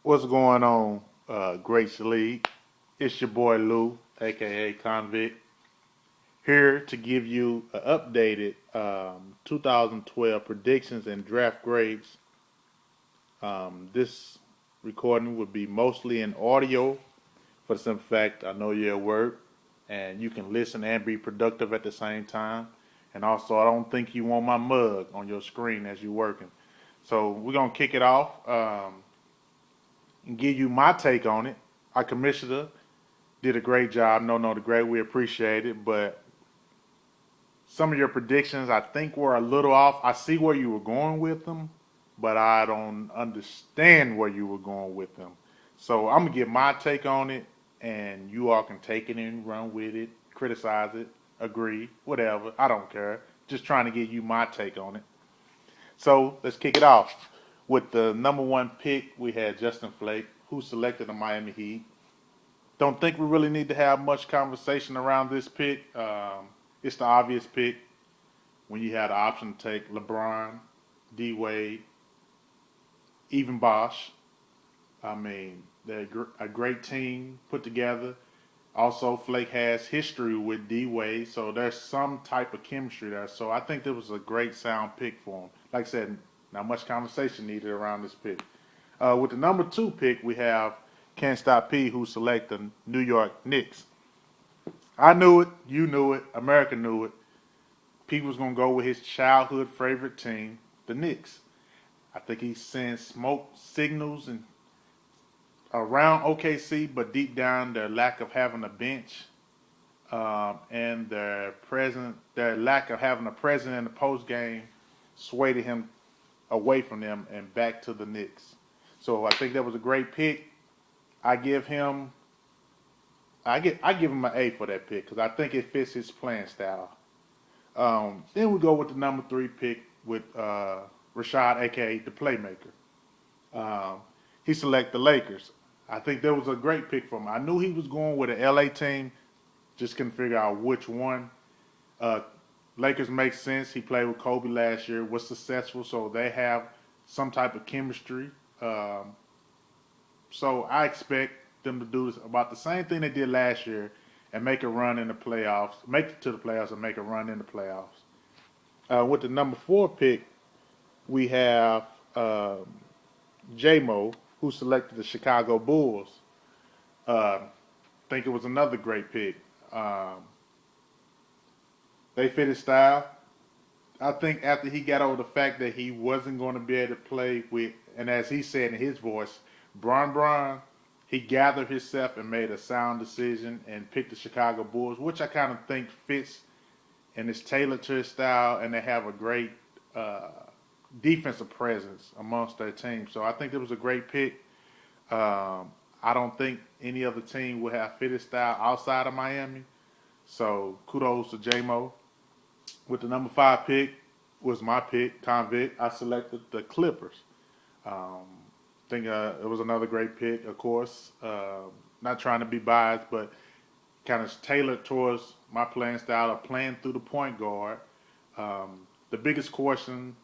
What's going on, Gr8 League? It's your boy Lou, aka Convict, here to give you an updated 2012 predictions and draft grades. This recording would be mostly in audio for the simple fact I know you're at work and you can listen and be productive at the same time. And also, I don't think you want my mug on your screen as you're working. So we're gonna kick it off and give you my take on it. Our commissioner did a great job. No, the great. We appreciate it. But some of your predictions, I think, were a little off. I see where you were going with them, but I don't understand where you were going with them. So I'm gonna give my take on it, and you all can take it and run with it, criticize it, agree, whatever. I don't care. Just trying to give you my take on it. So let's kick it off. With the number one pick, we had Justin Flake, who selected the Miami Heat. Don't think we really need to have much conversation around this pick. It's the obvious pick when you had the option to take LeBron, D Wade, even Bosch. I mean, they're a great team put together. Also, Flake has history with D Wade, so there's some type of chemistry there. So I think this was a great sound pick for him. Like I said, not much conversation needed around this pick. With the number two pick, we have Can't Stop P, who selected the New York Knicks. I knew it, you knew it, America knew it. P was gonna go with his childhood favorite team, the Knicks. I think he sent smoke signals and around OKC, but deep down their lack of having a bench and their lack of having a present in the post game swayed him away from them and back to the Knicks. So I think that was a great pick. I give him I give him an A for that pick because I think it fits his playing style. Then we go with the number three pick with Rashad, aka the playmaker. Um, he selected the Lakers. I think that was a great pick for him. I knew he was going with an LA team, just couldn't figure out which one. Uh, Lakers make sense. He played with Kobe last year, was successful, so they have some type of chemistry. So I expect them to do about the same thing they did last year and make a run in the playoffs, make it to the playoffs and make a run in the playoffs. With the number four pick, we have J-Mo, who selected the Chicago Bulls. I think it was another great pick. Um, they fit his style. I think after he got over the fact that he wasn't going to be able to play with, and as he said in his voice, Bron, he gathered himself and made a sound decision and picked the Chicago Bulls, which I kind of think fits and is tailored to his style, and they have a great uh, defensive presence amongst their team. So I think it was a great pick. I don't think any other team would have fit his style outside of Miami. So kudos to JMO. With the number five pick was my pick, Convict. I selected the Clippers. Um, I think it was another great pick, of course. Not trying to be biased, but kind of tailored towards my playing style of playing through the point guard. The biggest question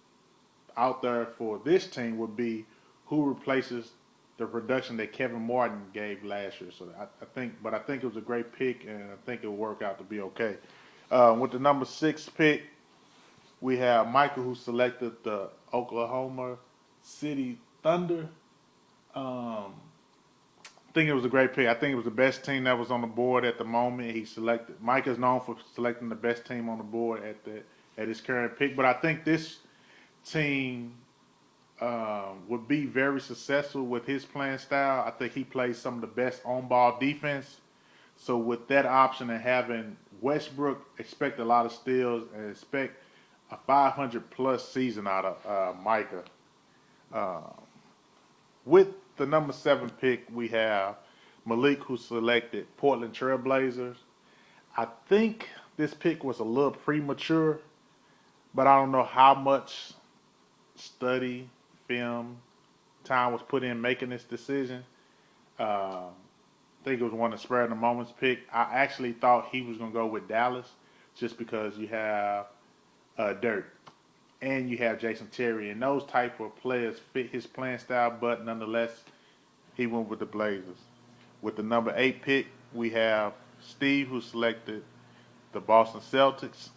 out there for this team would be who replaces the production that Kevin Martin gave last year. So I think it was a great pick, and I think it'll work out to be okay. With the number six pick, we have Michael, who selected the Oklahoma City Thunder. Um, I think it was a great pick. I think it was the best team that was on the board at the moment. He selected. Mike is known for selecting the best team on the board at his current pick. But I think this team would be very successful with his playing style. I think he plays some of the best on-ball defense. So with that option and having Westbrook, expect a lot of steals and expect a 500 plus season out of Micah. Uh, with the number seven pick, we have Malik, who selected Portland Trailblazers. I think this pick was a little premature, but I don't know how much study, film, time was put in making this decision. I think it was one of spur of the moments pick. I actually thought he was going to go with Dallas just because you have Dirk and you have Jason Terry, and those type of players fit his playing style. But nonetheless, he went with the Blazers. With the number 8 pick, we have Steve, who selected the Boston Celtics.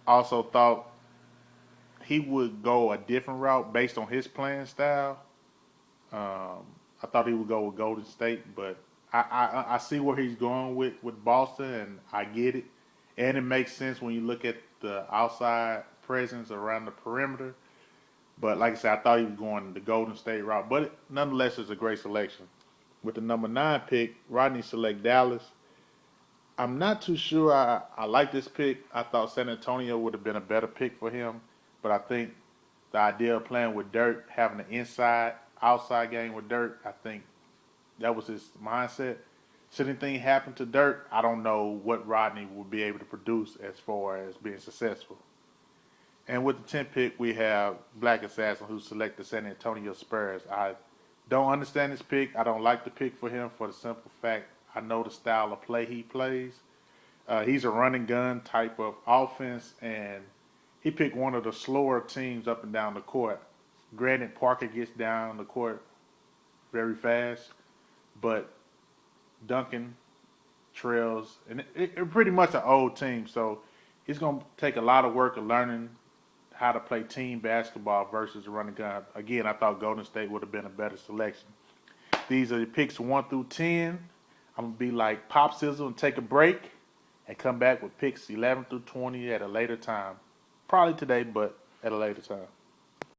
Also thought he would go a different route based on his playing style. I thought he would go with Golden State, but I see where he's going with Boston, and I get it. And it makes sense when you look at the outside presence around the perimeter. But like I said, I thought he was going the Golden State route. But nonetheless, it's a great selection. With the number 9 pick, Rodney select Dallas. I'm not too sure I like this pick. I thought San Antonio would have been a better pick for him. But I think the idea of playing with Dirk, having an inside, outside game with Dirk, I think that was his mindset. Should anything happen to Dirk, I don't know what Rodney will be able to produce as far as being successful. And with the 10th pick, we have Black Assassin, who selected the San Antonio Spurs. I don't understand this pick. I don't like the pick for him for the simple fact I know the style of play he plays. He's a running gun type of offense, and he picked one of the slower teams up and down the court. Granted, Parker gets down the court very fast, but Duncan trails, and it pretty much an old team, so it's going to take a lot of work of learning how to play team basketball versus running gun. Again, I thought Golden State would have been a better selection. These are the picks 1 through 10. I'm going to be like Pop Sizzle and take a break and come back with picks 11 through 20 at a later time. Probably today, but at a later time.